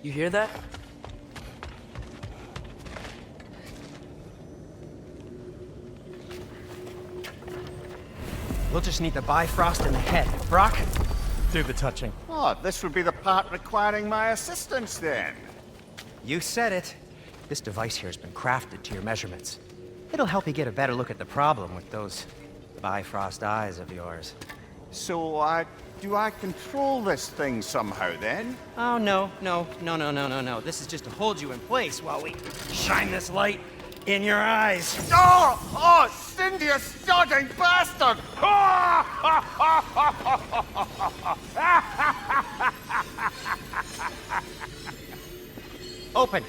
You hear that? We'll just need the Bifrost in the head. Brock, do the touching. Oh, this would be the part requiring my assistance then. You said it. This device here has been crafted to your measurements. It'll help you get a better look at the problem with those Bifrost eyes of yours. So, do I control this thing somehow then? Oh, no. This is just to hold you in place while we shine this light in your eyes. Oh, Cindy, you sodding bastard! Open!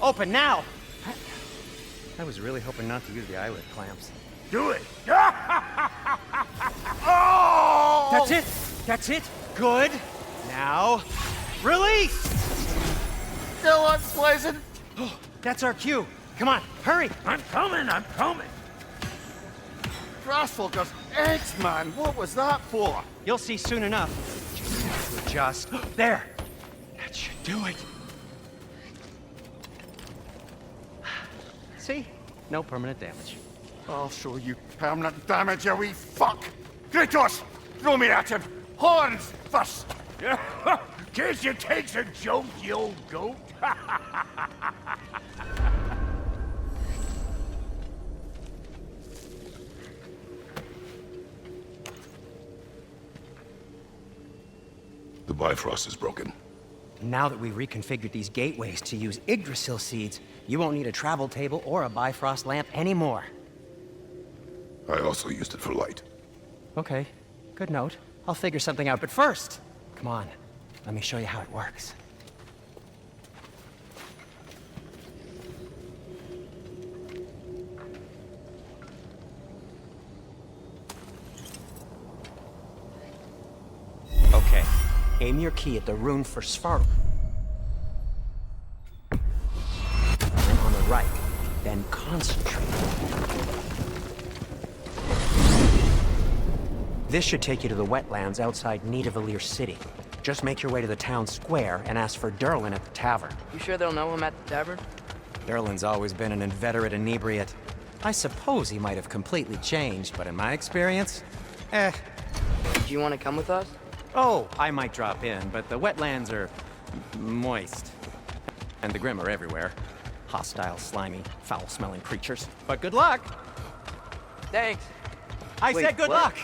Open now! I was really hoping not to use the eyelid clamps. Do it! Oh! That's it! That's it! Good! Now, release! Still unpleasant. Oh, that's our cue. Come on, hurry! I'm coming! Grassfuckers, eggs, man, what was that for? You'll see soon enough. Just have to adjust. There! That should do it. See? No permanent damage. I'll show you permanent damage, you wee fuck! Kratos, throw me at him! Horns first! Guess you takes a joke, you old goat. The Bifrost is broken. Now that we reconfigured these gateways to use Yggdrasil seeds, you won't need a travel table or a Bifrost lamp anymore. I also used it for light. Okay, good note. I'll figure something out, but first, come on, let me show you how it works. Okay, aim your key at the rune for Svartalf. And on the right, then concentrate. This should take you to the wetlands outside Nidavellir City. Just make your way to the town square and ask for Durlin at the tavern. You sure they'll know him at the tavern? Durlin's always been an inveterate inebriate. I suppose he might have completely changed, but in my experience, Do you want to come with us? Oh, I might drop in, but the wetlands are moist. And the Grim are everywhere. Hostile, slimy, foul-smelling creatures. But good luck! Thanks. I Wait, said good what? luck!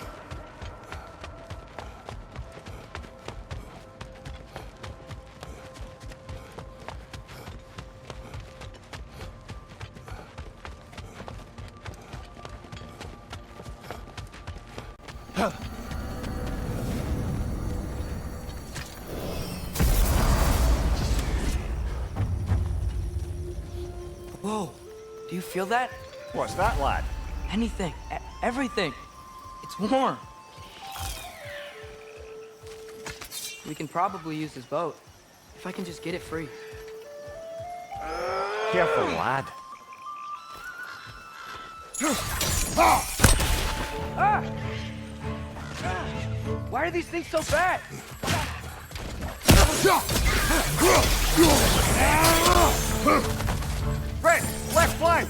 Whoa, do you feel that? What's that, lad? Anything, everything. It's warm. We can probably use this boat, if I can just get it free. Careful, lad. Why are these things so bad? Red, left flank!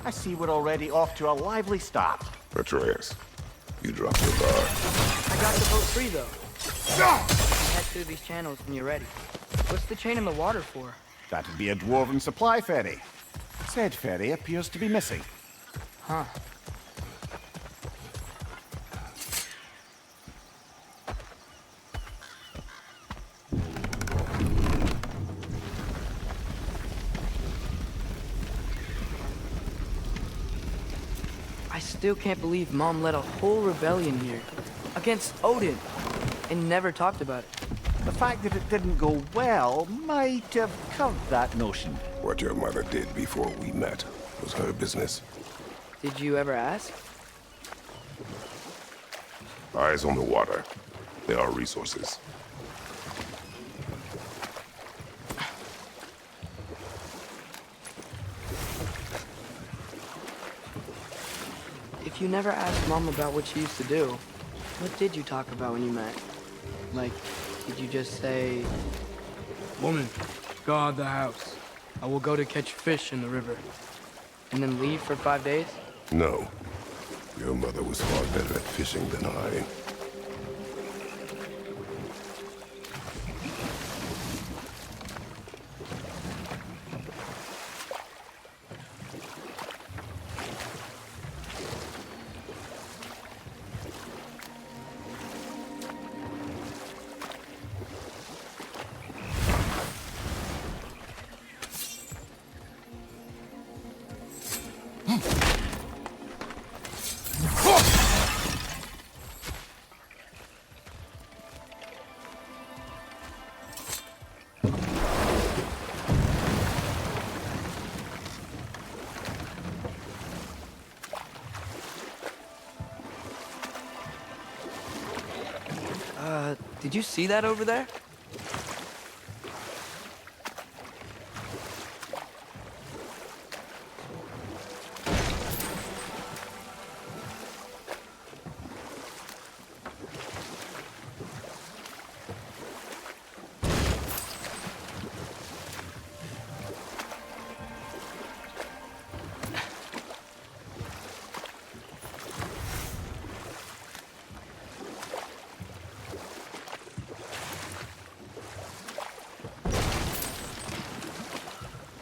I see we're already off to a lively start. Atreus, you dropped your bar. I got the boat free, though. Head through these channels when you're ready. What's the chain in the water for? That'd be a dwarven supply ferry. Said ferry appears to be missing. Huh. I still can't believe Mom led a whole rebellion here against Odin and never talked about it. The fact that it didn't go well might have curved that notion. What your mother did before we met was her business. Did you ever ask? Eyes on the water. There are resources. If you never asked Mom about what she used to do, what did you talk about when you met? Like, did you just say, "Woman, guard the house. I will go to catch fish in the river," and then leave for 5 days? No. Your mother was far better at fishing than I. Did you see that over there?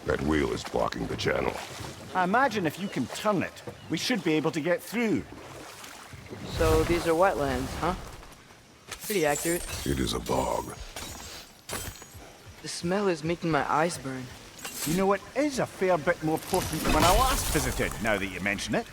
That wheel is blocking the channel. I imagine if you can turn it, we should be able to get through. So these are wetlands, huh? Pretty accurate. It is a bog. The smell is making my eyes burn. You know, it is a fair bit more potent than when I last visited, now that you mention it.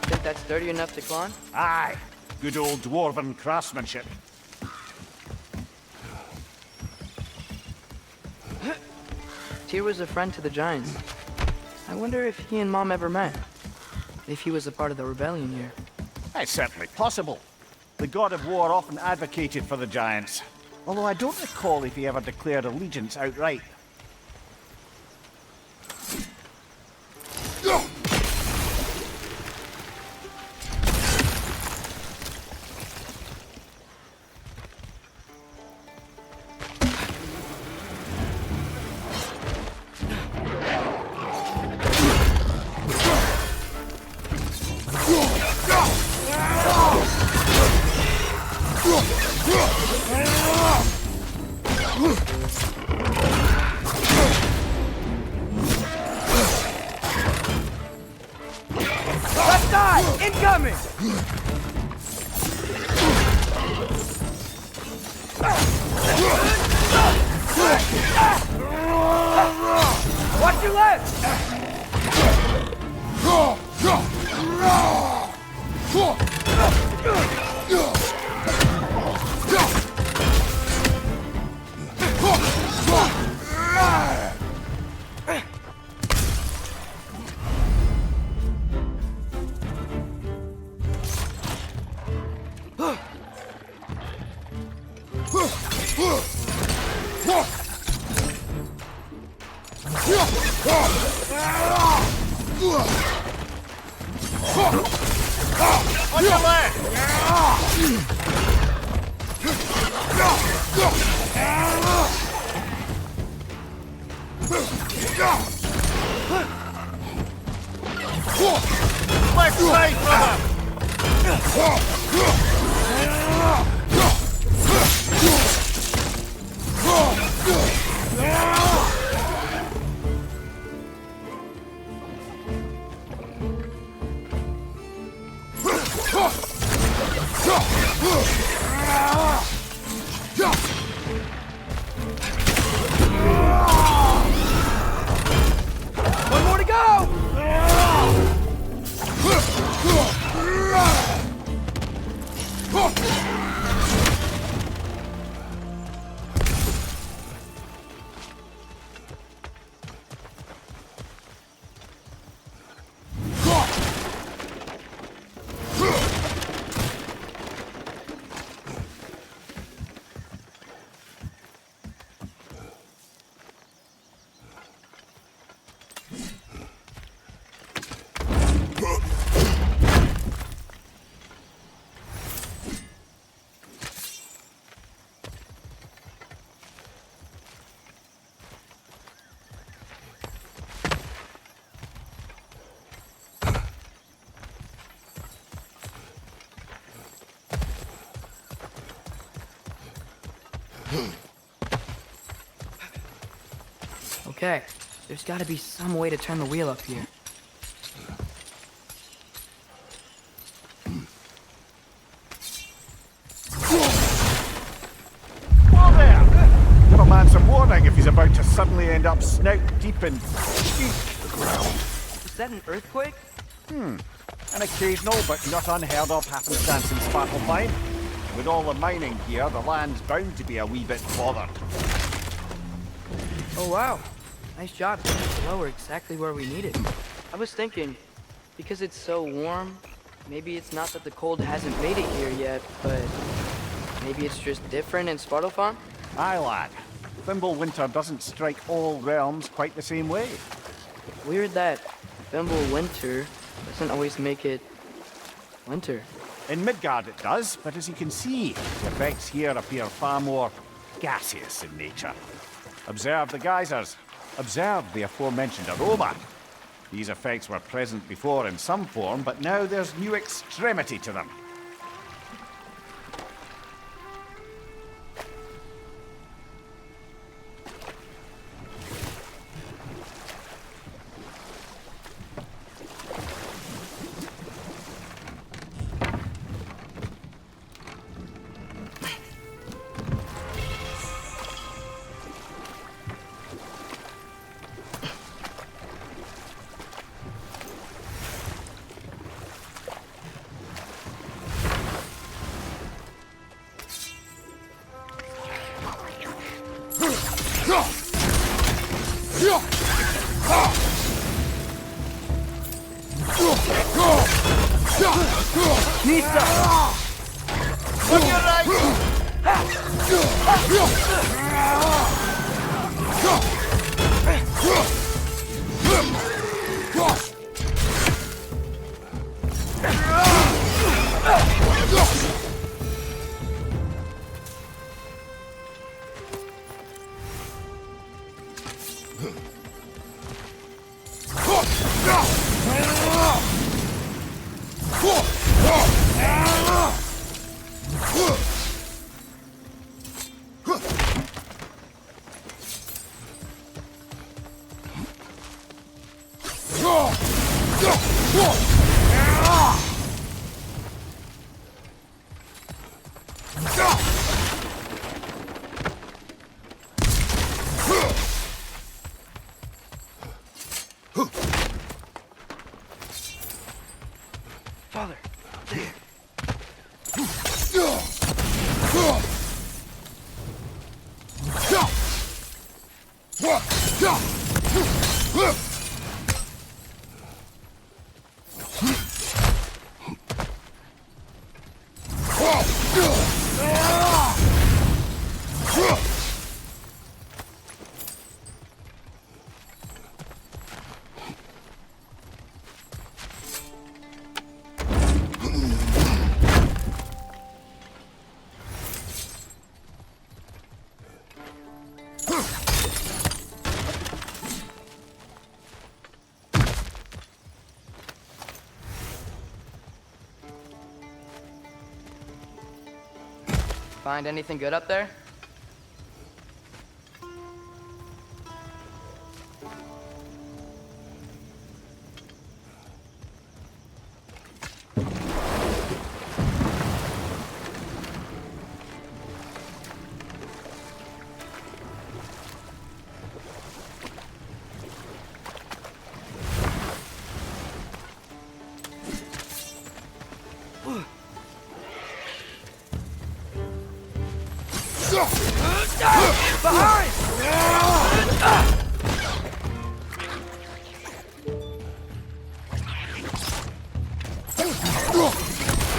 Think that's dirty enough to climb? Aye, good old dwarven craftsmanship. Tyr was a friend to the Giants. I wonder if he and Mom ever met. If he was a part of the rebellion here. It's certainly possible. The god of war often advocated for the Giants, although I don't recall if he ever declared allegiance outright. Left side! Incoming! Watch your left! On your left! Left side, brother! One more to go! Okay, there's gotta be some way to turn the wheel up here. Whoa there! Give a man some warning if he's about to suddenly end up snout deep in deep. Is that an earthquake? An occasional but not unheard of happenstance in Svartalfheim. With all the mining here, the land's bound to be a wee bit bothered. Oh wow, nice job getting the blower exactly where we need it. I was thinking, because it's so warm, maybe it's not that the cold hasn't made it here yet, but maybe it's just different in Svartalfheim? Aye, lad. Thimble winter doesn't strike all realms quite the same way. Weird that Thimble winter doesn't always make it winter. In Midgard it does, but as you can see, the effects here appear far more gaseous in nature. Observe the geysers. Observe the aforementioned aroma. These effects were present before in some form, but now there's new extremity to them. Nista! On your right! Find anything good up there?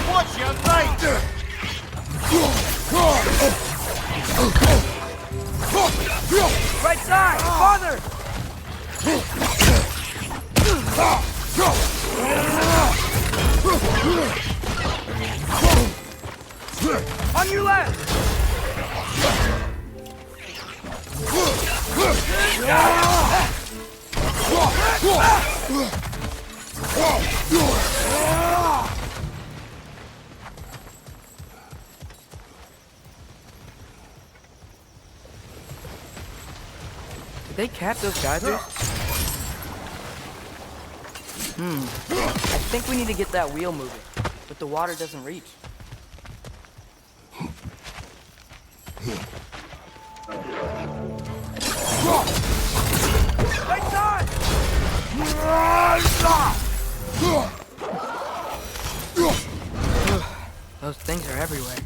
Watch your right! Right side! Farther! On your left! Did they cap those geysers? I think we need to get that wheel moving, but the water doesn't reach. Right side! Those things are everywhere.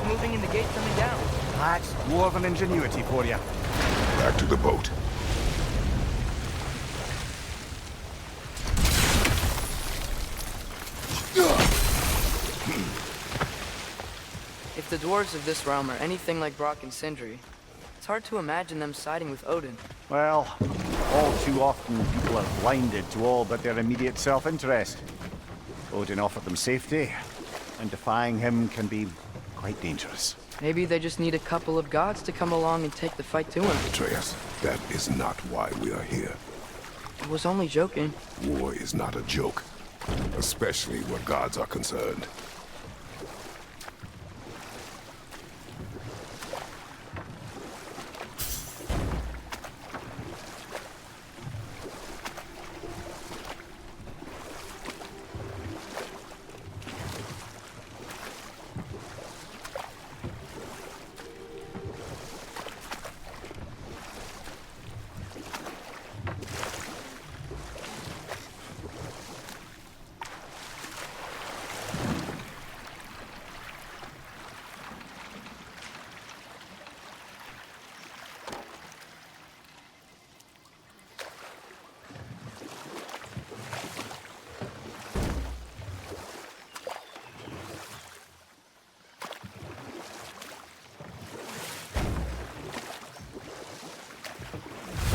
Moving and the gate coming down. That's dwarven ingenuity for you. Back to the boat. If the dwarves of this realm are anything like Brock and Sindri, it's hard to imagine them siding with Odin. Well, all too often people are blinded to all but their immediate self-interest. Odin offered them safety, and defying him can be quite dangerous. Maybe they just need a couple of gods to come along and take the fight to him. Atreus, that is not why we are here. I was only joking. War is not a joke, especially where gods are concerned.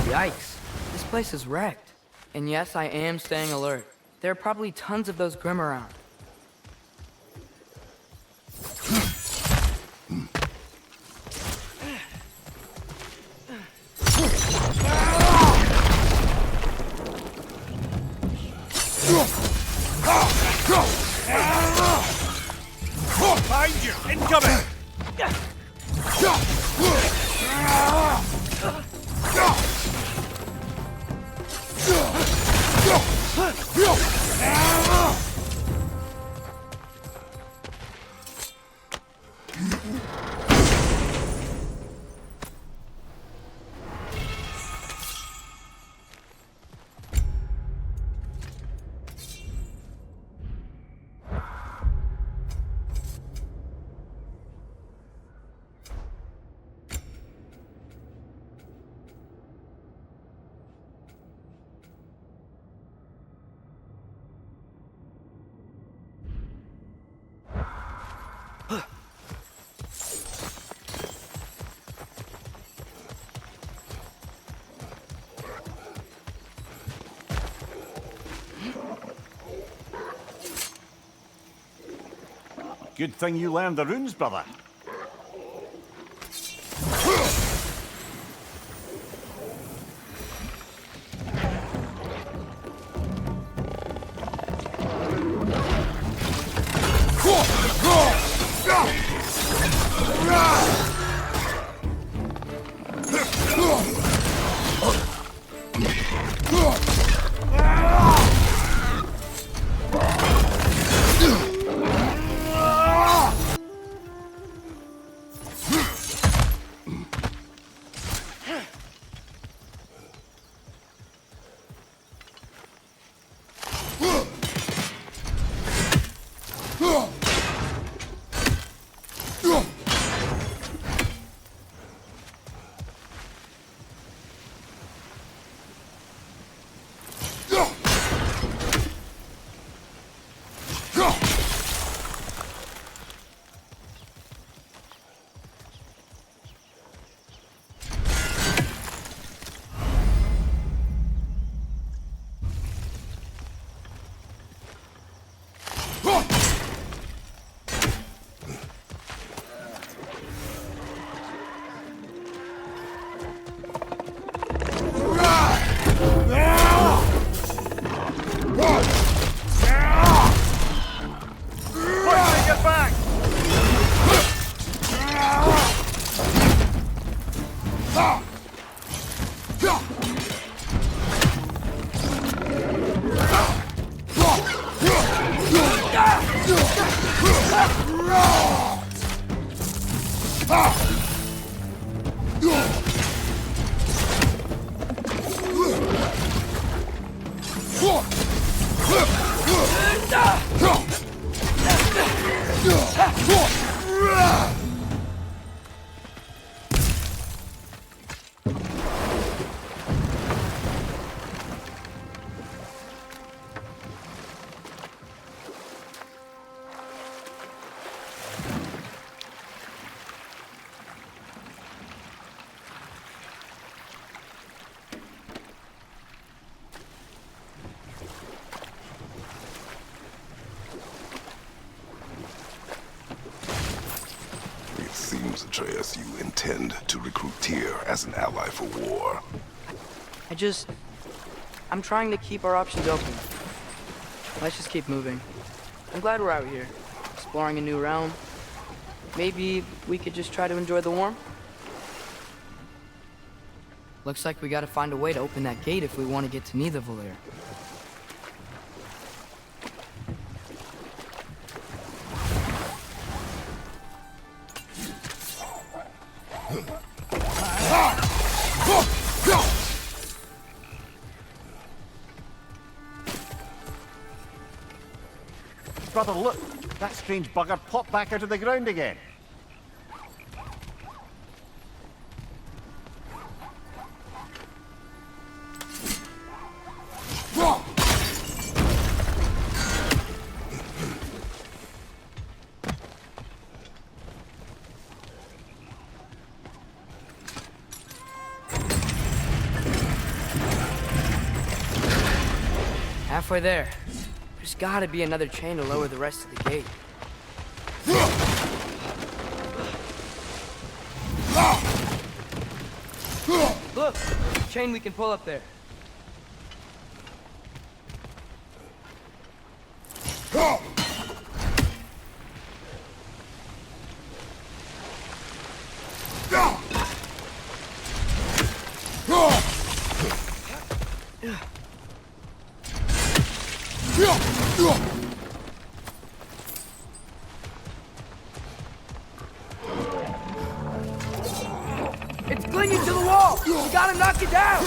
Yikes. This place is wrecked. And yes, I am staying alert. There are probably tons of those Grimm around. Behind you! Incoming! Good thing you learned the runes, brother. Atreus, you intend to recruit Tyr as an ally for war. I'm trying to keep our options open. Let's just keep moving. I'm glad we're out here, exploring a new realm. Maybe we could just try to enjoy the warmth? Looks like we gotta find a way to open that gate if we want to get to Nidavellir. Brother, look! That strange bugger popped back out of the ground again. Halfway there. There's gotta be another chain to lower the rest of the gate. Look! Chain we can pull up there. It's clinging to the wall! We gotta knock it down!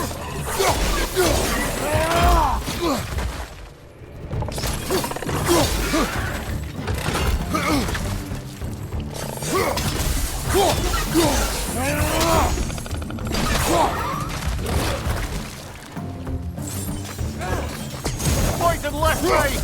Point and left way!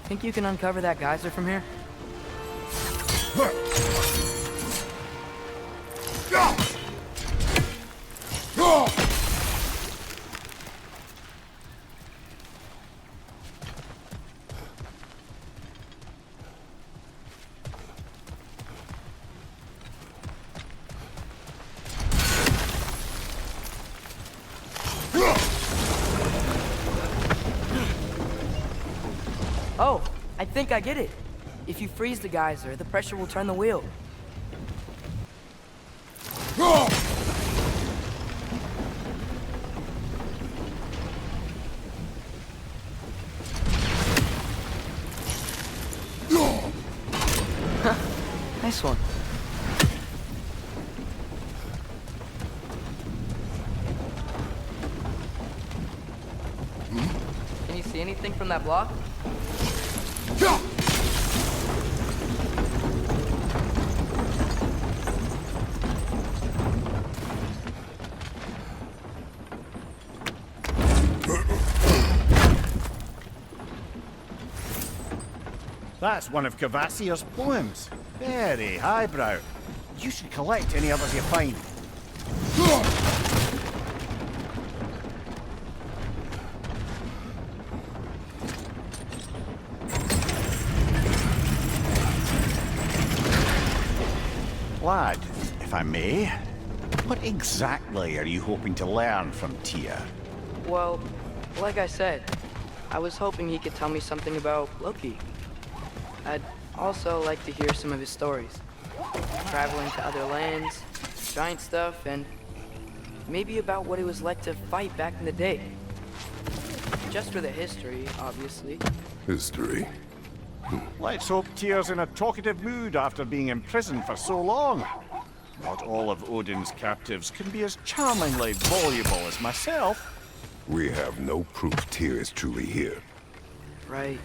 Think you can uncover that geyser from here? Oh, I think I get it. If you freeze the geyser, the pressure will turn the wheel. Nice one. Can you see anything from that block? That's one of Cavassier's poems. Very highbrow. You should collect any others you find. Lad, if I may, what exactly are you hoping to learn from Tyr? Well, like I said, I was hoping he could tell me something about Loki. I'd also like to hear some of his stories. Traveling to other lands, giant stuff, and maybe about what it was like to fight back in the day. Just for the history, obviously. History. Let's hope Tyr's in a talkative mood after being imprisoned for so long. Not all of Odin's captives can be as charmingly voluble as myself. We have no proof Tyr is truly here. Right.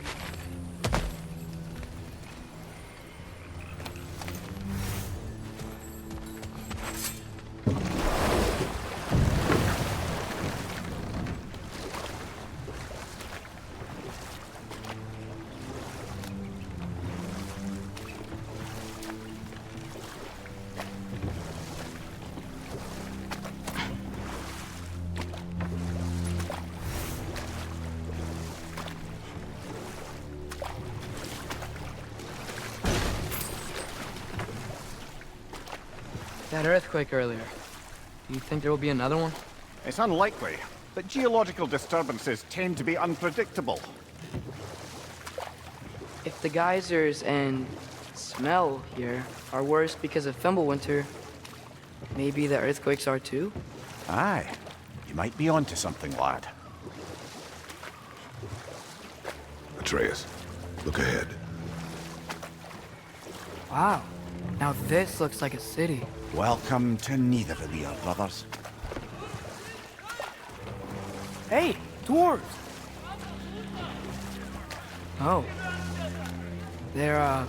That earthquake earlier. Do you think there will be another one? It's unlikely, but geological disturbances tend to be unpredictable. If the geysers and smell here are worse because of Fimbulwinter, maybe the earthquakes are too? Aye, you might be onto something, lad. Atreus, look ahead. Wow. Now this looks like a city. Welcome to Nidavellir, brothers. Hey, dwarves! Oh. They're,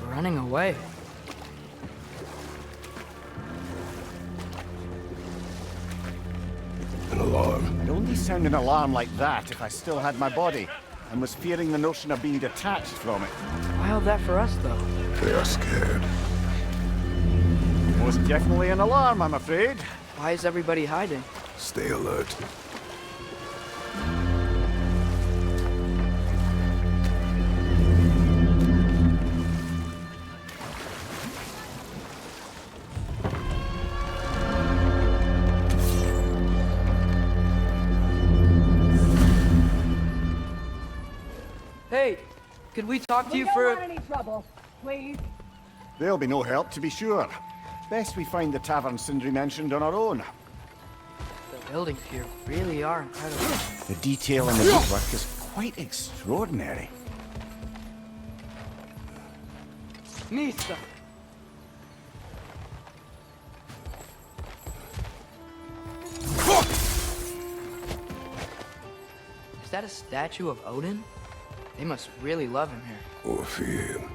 running away. An alarm. It'd only sound an alarm like that if I still had my body, and was fearing the notion of being detached from it. Wild that for us, though. They are scared. Most definitely an alarm, I'm afraid. Why is everybody hiding? Stay alert. Hey, could we talk to you We for... don't want any trouble, please. There'll be no help, to be sure. Best we find the tavern Sindri mentioned on our own. The buildings here really are incredible. The detail in the woodwork is quite extraordinary. Misa! Is that a statue of Odin? They must really love him here. Or fear him.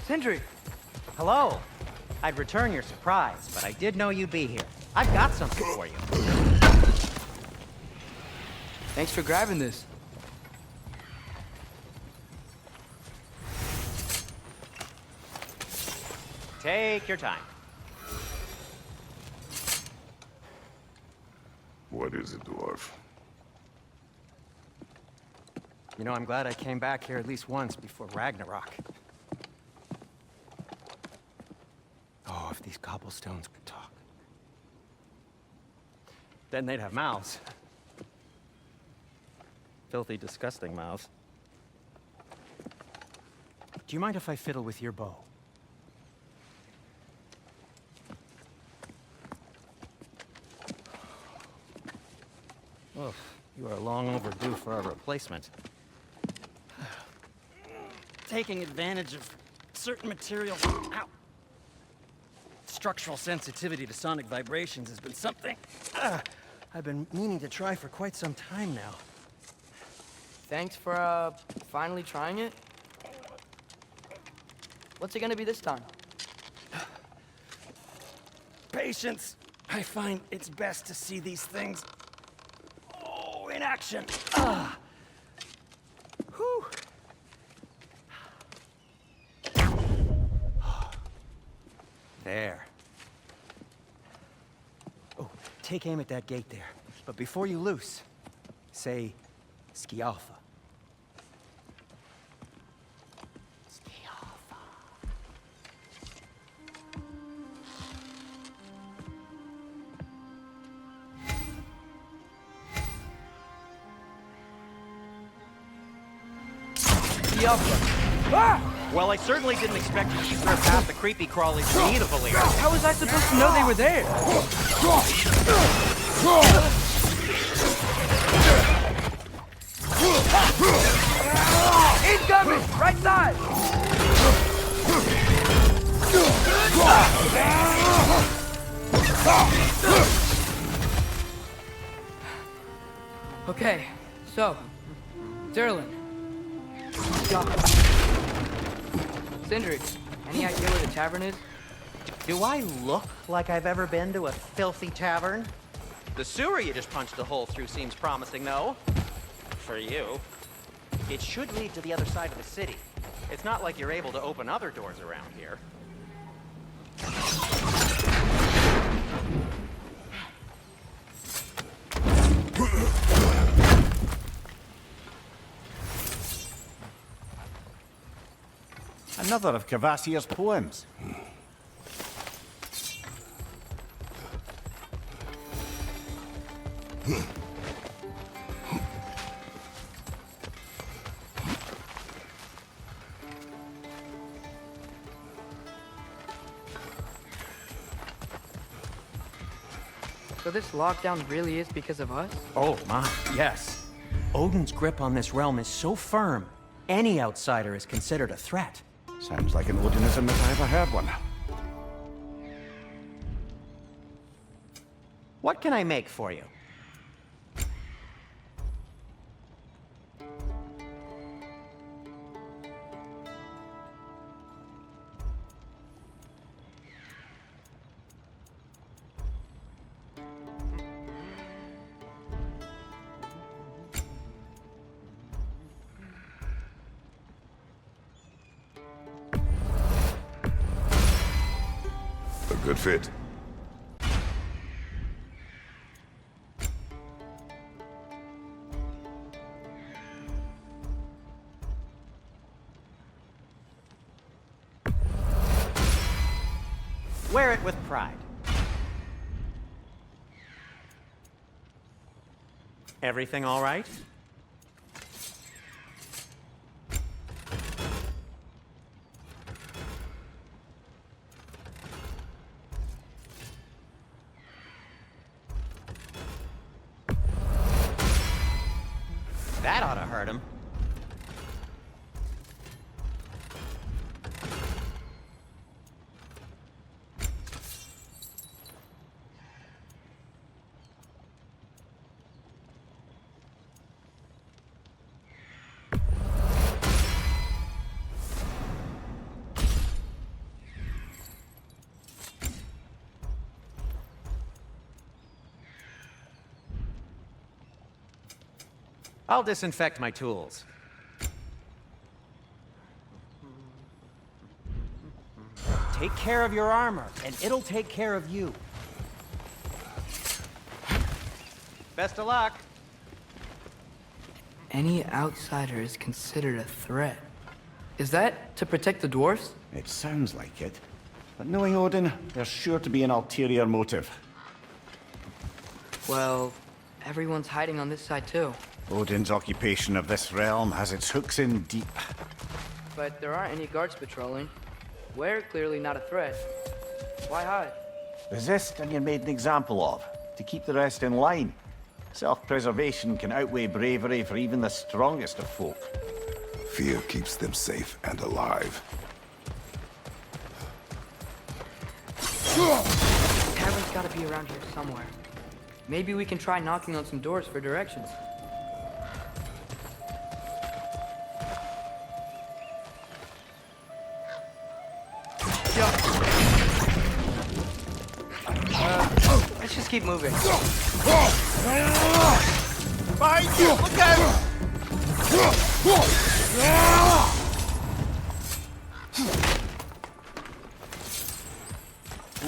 Sindri! Hello. I'd return your surprise, but I did know you'd be here. I've got something for you. Thanks for grabbing this. Take your time. What is it, dwarf? You know, I'm glad I came back here at least once before Ragnarok. Oh, if these cobblestones could talk. Then they'd have mouths. Filthy, disgusting mouths. Do you mind if I fiddle with your bow? Oh, you are long overdue for a replacement. Taking advantage of certain materials. Ow. Structural sensitivity to sonic vibrations has been something I've been meaning to try for quite some time now. Thanks for, finally trying it. What's it gonna be this time? Patience. I find it's best to see these things, in action. Whew. There. Oh, take aim at that gate there. But before you loose, say, Skialfa. Skialfa. Well, I certainly didn't expect you to strip half the creepy crawlies in need of a leader. How was I supposed to know they were there? Incoming! Right side! Okay, so, Derlin. Sindri, any idea where the tavern is? Do I look like I've ever been to a filthy tavern? The sewer you just punched a hole through seems promising, though. For you. It should lead to the other side of the city. It's not like you're able to open other doors around here. Another of Kvasir's poems. So this lockdown really is because of us? Oh my, yes. Odin's grip on this realm is so firm, any outsider is considered a threat. Sounds like an Odinism if I ever heard one. What can I make for you? A good fit. Wear it with pride. Everything all right? That ought to hurt him. I'll disinfect my tools. Take care of your armor, and it'll take care of you. Best of luck. Any outsider is considered a threat. Is that to protect the dwarves? It sounds like it. But knowing Odin, there's sure to be an ulterior motive. Well, everyone's hiding on this side too. Odin's occupation of this realm has its hooks in deep. But there aren't any guards patrolling. We're clearly not a threat. Why hide? Resist and you're made an example of, to keep the rest in line. Self-preservation can outweigh bravery for even the strongest of folk. Fear keeps them safe and alive. Tavern's gotta be around here somewhere. Maybe we can try knocking on some doors for directions. Let's just keep moving. Behind you! Look out!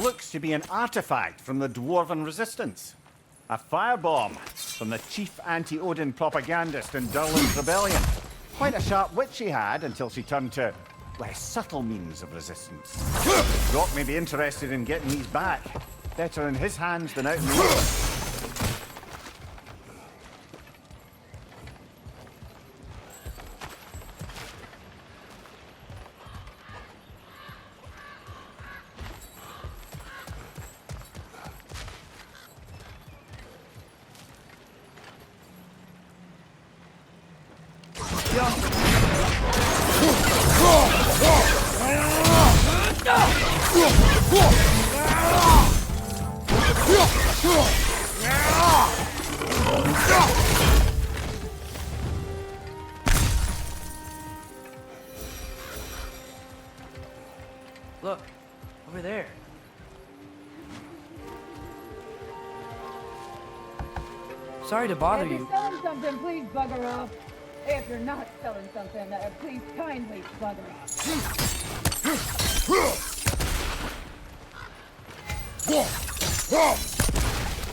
Looks to be an artifact from the Dwarven Resistance. A firebomb from the chief anti-Odin propagandist in Durlin's rebellion. Quite a sharp wit she had until she turned to less subtle means of resistance. Rock may be interested in getting these back. Better in his hands than out in the open. Look, over there. Sorry to bother If you. you're selling something, please bugger off. If you're not selling something, please kindly bugger off.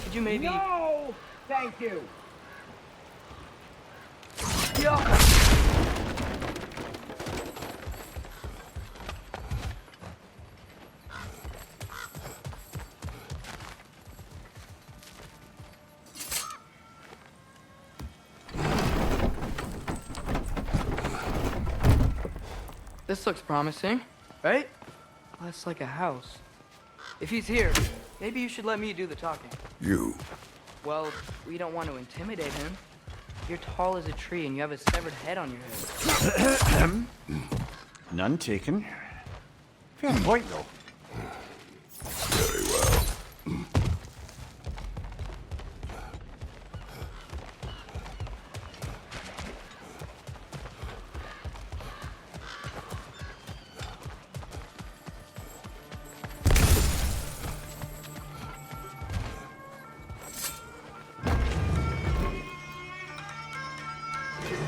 Could you maybe... No! Thank you. This looks promising, right? That's like a house. If he's here, maybe you should let me do the talking. You. Well, we don't want to intimidate him. You're tall as a tree and you have a severed head on your head. None taken. Fair point, though. Very well.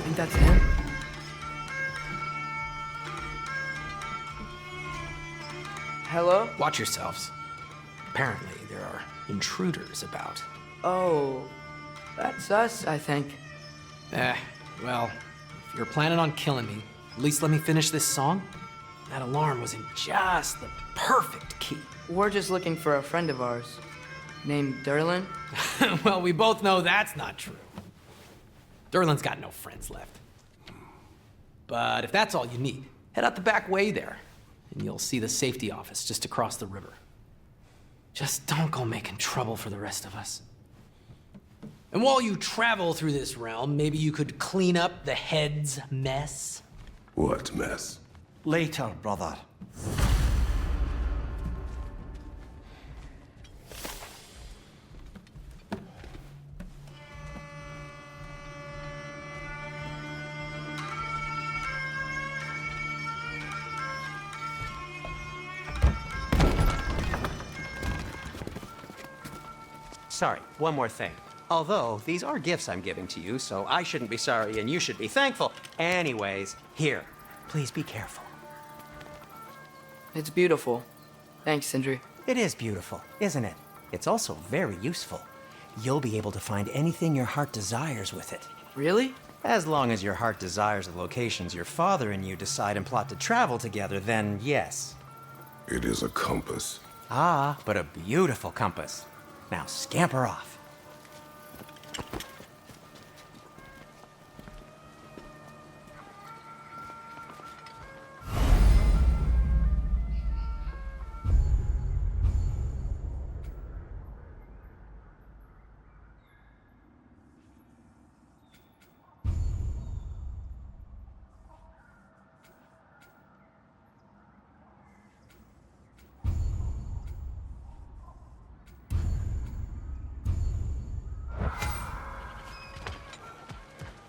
Think that's him? Hello? Watch yourselves. Apparently, there are intruders about. Oh, that's us, I think. Well, if you're planning on killing me, at least let me finish this song. That alarm was in just the perfect key. We're just looking for a friend of ours named Durlin. Well, we both know that's not true. Durlin's got no friends left. But if that's all you need, head out the back way there, and you'll see the safety office just across the river. Just don't go making trouble for the rest of us. And while you travel through this realm, maybe you could clean up the head's mess? What mess? Later, brother. Sorry, one more thing. Although, these are gifts I'm giving to you, so I shouldn't be sorry and you should be thankful. Anyways, here, please be careful. It's beautiful. Thanks, Sindri. It is beautiful, isn't it? It's also very useful. You'll be able to find anything your heart desires with it. Really? As long as your heart desires the locations your father and you decide and plot to travel together, then yes. It is a compass. Ah, but a beautiful compass. Now scamper off.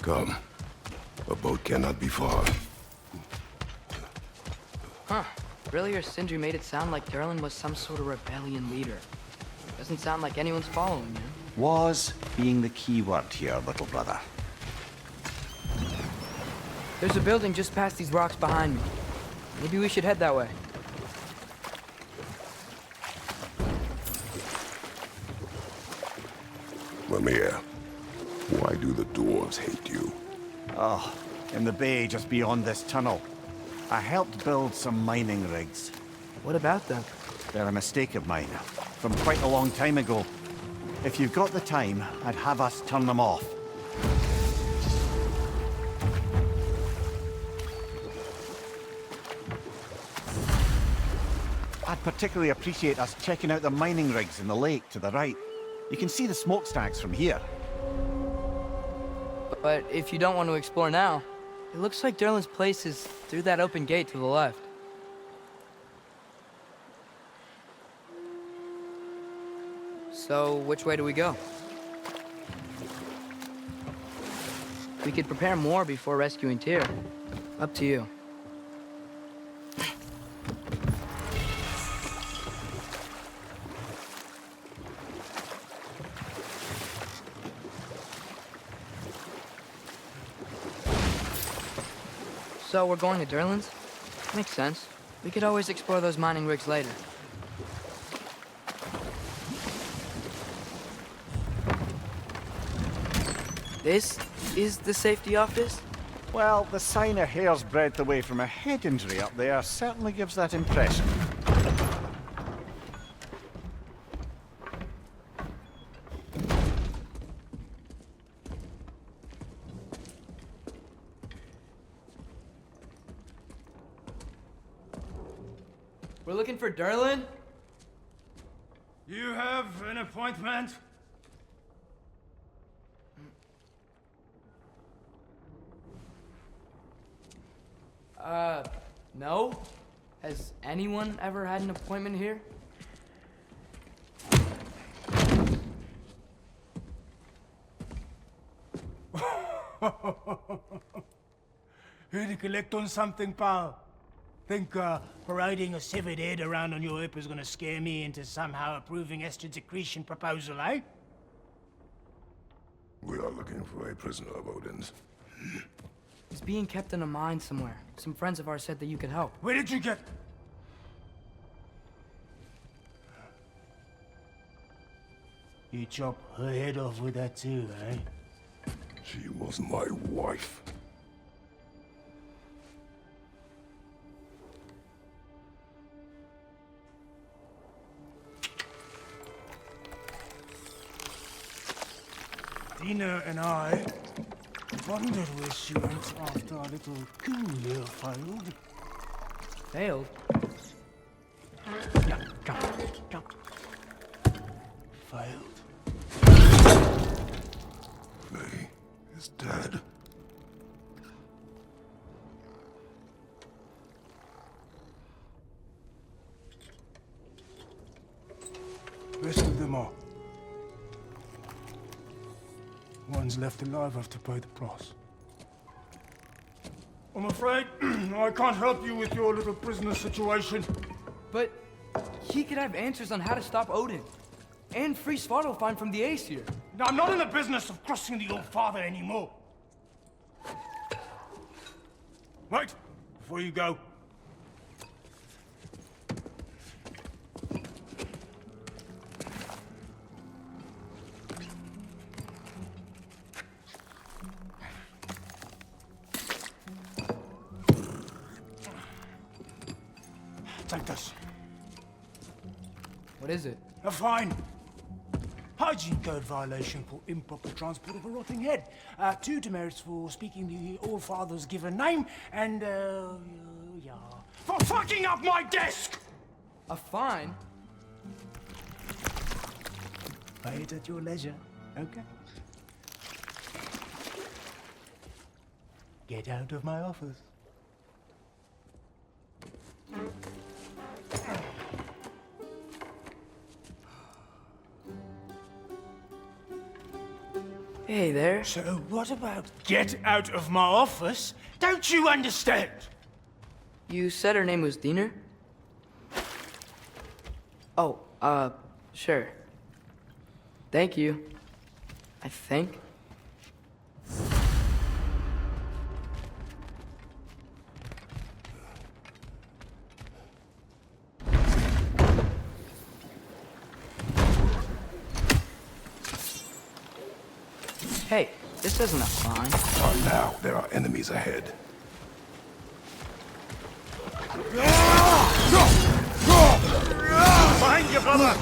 Come. A boat cannot be far. Huh. Earlier, Sindri made it sound like Durlin was some sort of rebellion leader. Doesn't sound like anyone's following him. Was being the key word here, little brother. There's a building just past these rocks behind me. Maybe we should head that way. Mimir, why do the dwarves hate you? Oh, in the bay just beyond this tunnel. I helped build some mining rigs. What about them? They're a mistake of mine, from quite a long time ago. If you've got the time, I'd have us turn them off. I'd particularly appreciate us checking out the mining rigs in the lake to the right. You can see the smokestacks from here. But if you don't want to explore now, it looks like Durlin's place is through that open gate to the left. So, which way do we go? We could prepare more before rescuing Tyr. Up to you. So we're going to Durlin's? Makes sense. We could always explore those mining rigs later. This is the safety office? Well, the sign a hair's breadth away from a head injury up there certainly gives that impression. We're looking for Durlin? You have an appointment? No? Has anyone ever had an appointment here? Here to collect on something, pal? Think, parading a severed head around on your hip is gonna scare me into somehow approving Esther's accretion proposal, eh? We are looking for a prisoner of Odin's. He's being kept in a mine somewhere. Some friends of ours said that you could help. Where did you get... You chop her head off with that too, eh? She was my wife. Dina and I wondered where she went after our little coup here failed. Failed? Yeah, come. Failed. May is dead. Rest of them are. Ones left alive have to pay the price. I'm afraid I can't help you with your little prisoner situation. But he could have answers on how to stop Odin. And free Svartalfheim from the Aesir. I'm not in the business of crossing the old father anymore. Right, before you go. Take this. What is it? A fine. Hygiene code violation for improper transport of a rotting head. 2 demerits for speaking the All Father's given name, and, yeah. For fucking up my desk! A fine? Pay it at your leisure, okay? Get out of my office. Hey there. So what about get out of my office? Don't you understand? You said her name was Diener? Oh, sure. Thank you. I think. Hey, this isn't a fine. Not now. There are enemies ahead. Behind you, brother!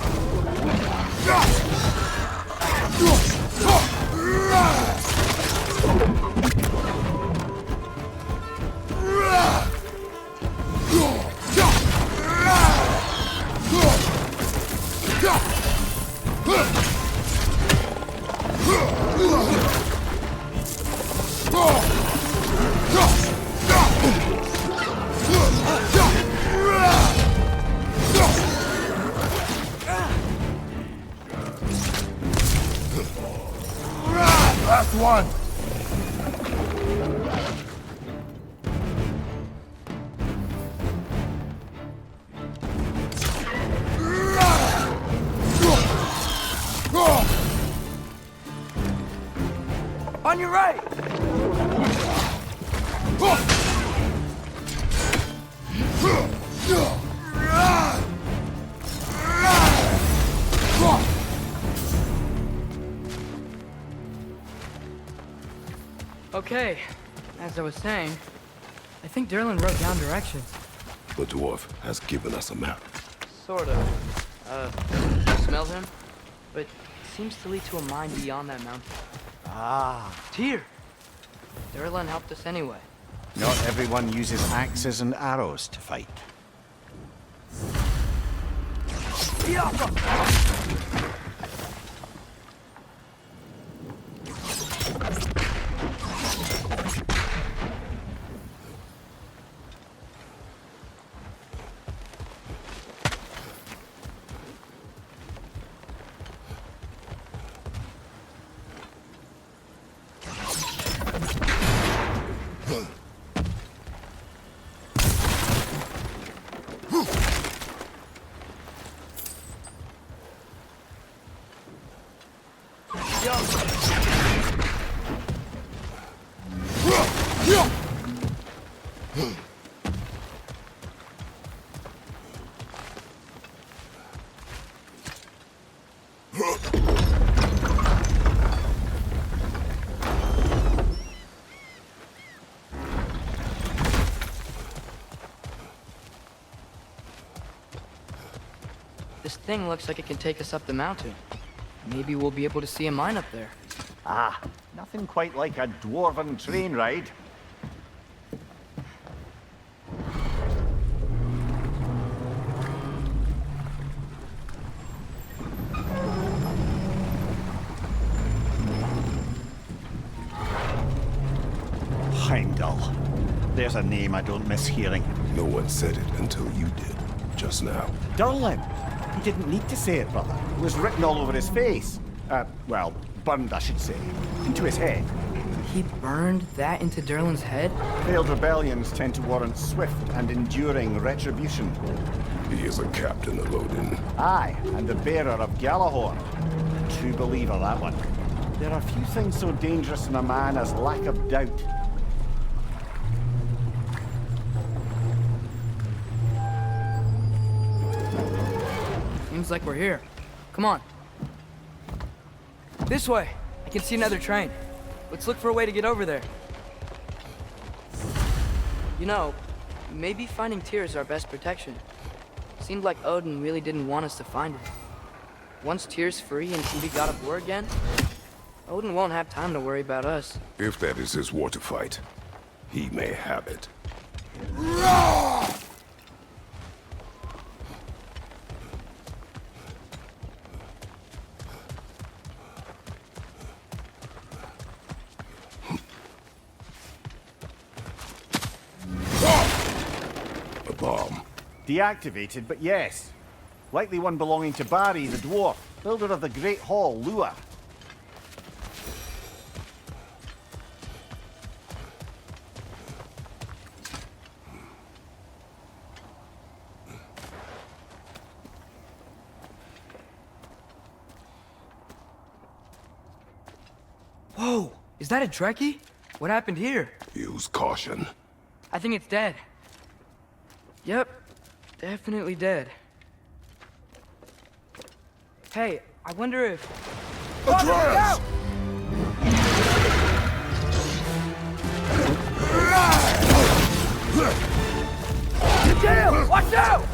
Last one! On your right! Okay, as I was saying, I think Derlin wrote down directions. The dwarf has given us a map. Sort of. You smell him? But seems to lead to a mine beyond that mountain. Ah. Tyr! Derlin helped us anyway. Not everyone uses axes and arrows to fight. This thing looks like it can take us up the mountain. Maybe we'll be able to see a mine up there. Ah, nothing quite like a dwarven train ride. Heimdall. There's a name I don't miss hearing. No one said it until you did, just now. Durlin. He didn't need to say it, brother. It was written all over his face. Well, burned, I should say. Into his head. He burned that into Derlin's head? Failed rebellions tend to warrant swift and enduring retribution. He is a captain of Odin. Aye, and the bearer of Galahorn. True believer, that one. There are few things so dangerous in a man as lack of doubt. Seems like we're here. Come on. This way. I can see another train. Let's look for a way to get over there. You know, maybe finding Tyr is our best protection. Seemed like Odin really didn't want us to find it. Once Tyr's free and can be God of War again, Odin won't have time to worry about us. If that is his war to fight, he may have it. A bomb. Deactivated, but yes. Likely one belonging to Barry, the dwarf, builder of the Great Hall, Lua. Whoa! Is that a Trekkie? What happened here? Use caution. I think it's dead. Yep. Definitely dead. Hey, I wonder if... Atreus! Tail! Watch out!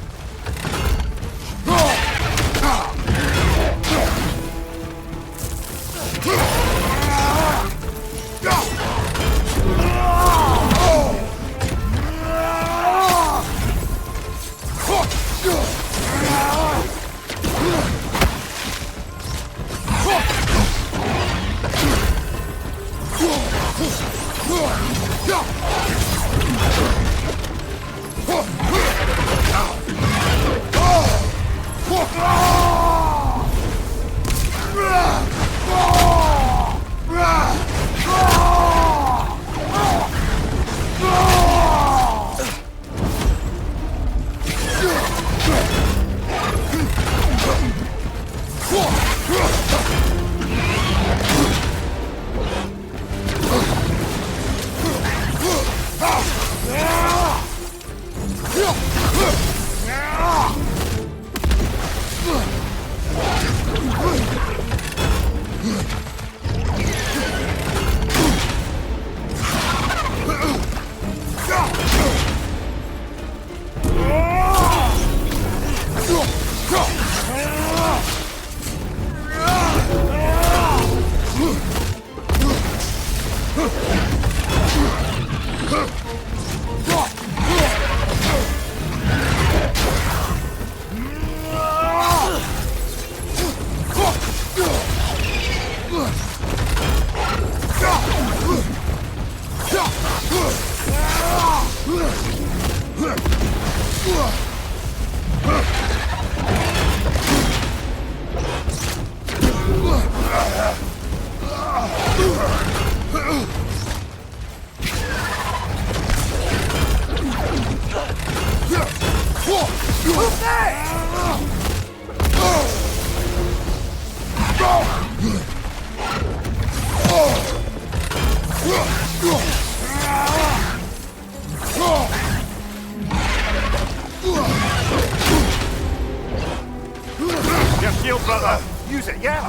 Your shield, brother! Use it, yeah?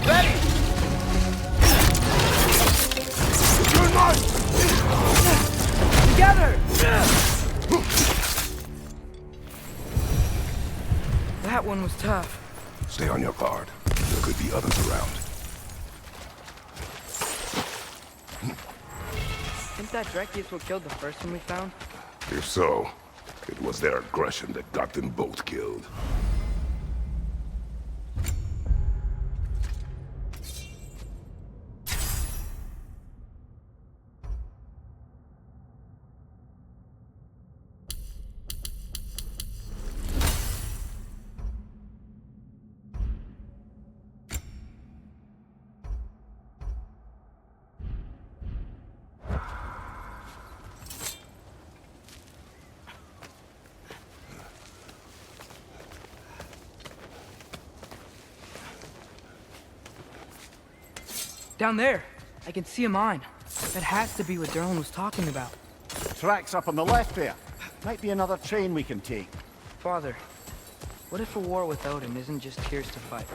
Ready! Together! That one was tough. Stay on your guard. There could be others around. Think that Dreki is what killed the first one we found? If so, it was their aggression that got them both killed. Down there. I can see a mine. That has to be what Derlin was talking about. Tracks up on the left there. Might be another train we can take. Father, what if a war with Odin isn't just Tyr's to fight?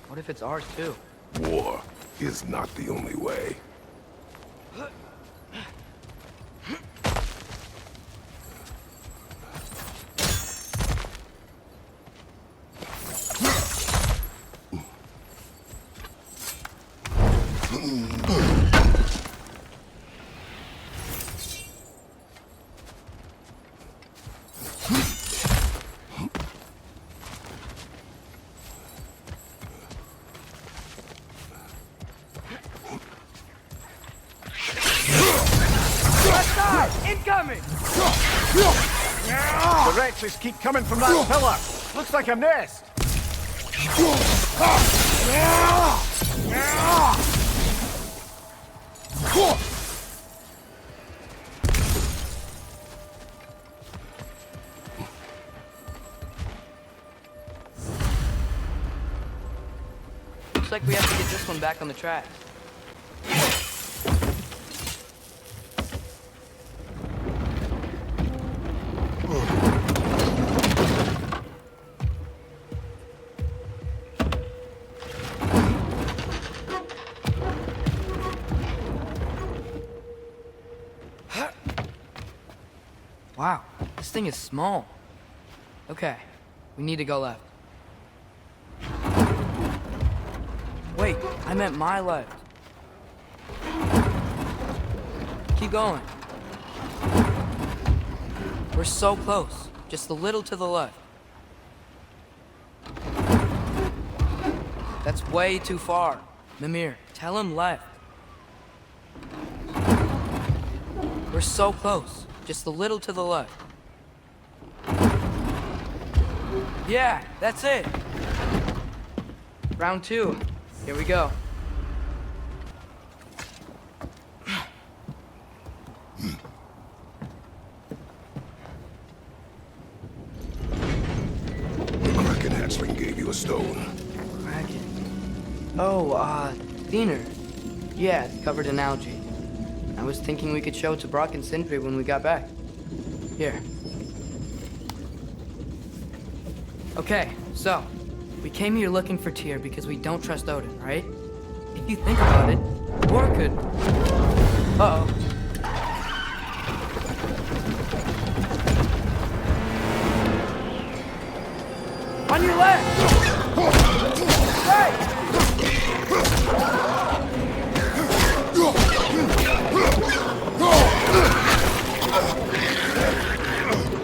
What if it's ours too? War is not the only way. Incoming! The wretches keep coming from that pillar. Looks like a nest. Looks like we have to get this one back on the track. Wow, this thing is small. Okay, we need to go left. Wait, I meant my left. Keep going. We're so close, just a little to the left. That's way too far. Mimir, tell him left. We're so close. Just a little to the left. Yeah, that's it. Round 2. Here we go. The Kraken hatchling gave you a stone. Kraken. Oh, Thinner. Yeah, it's covered in algae. I was thinking we could show it to Brock and Sindri when we got back. Here. Okay, so, we came here looking for Tyr because we don't trust Odin, right? If you think about it, war could... Uh-oh. On your left! Hey!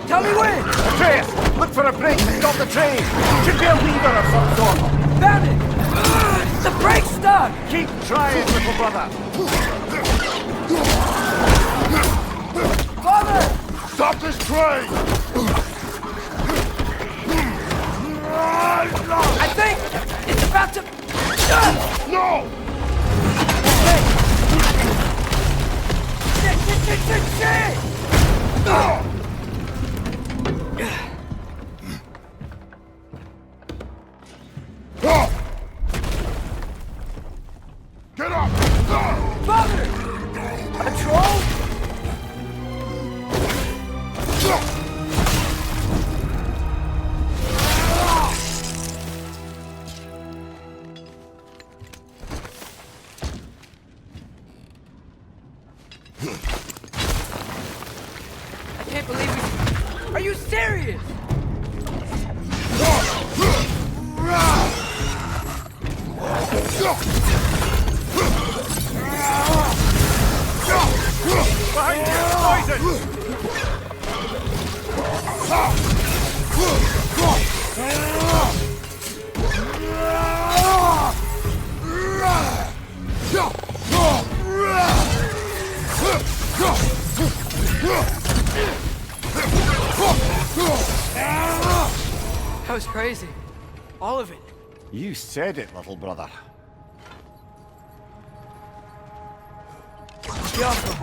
Tell me when! Atreus, look for a break to stop the train. Should be a lever of some sort. Found it! The brake's stuck! Keep trying, little brother. Father! Stop this train! I think it's about to... No! Shit! Get up! Father! A troll? I can't believe we... Are you serious? Behind you, poison! That was crazy. All of it. You said it, little brother. Be awesome.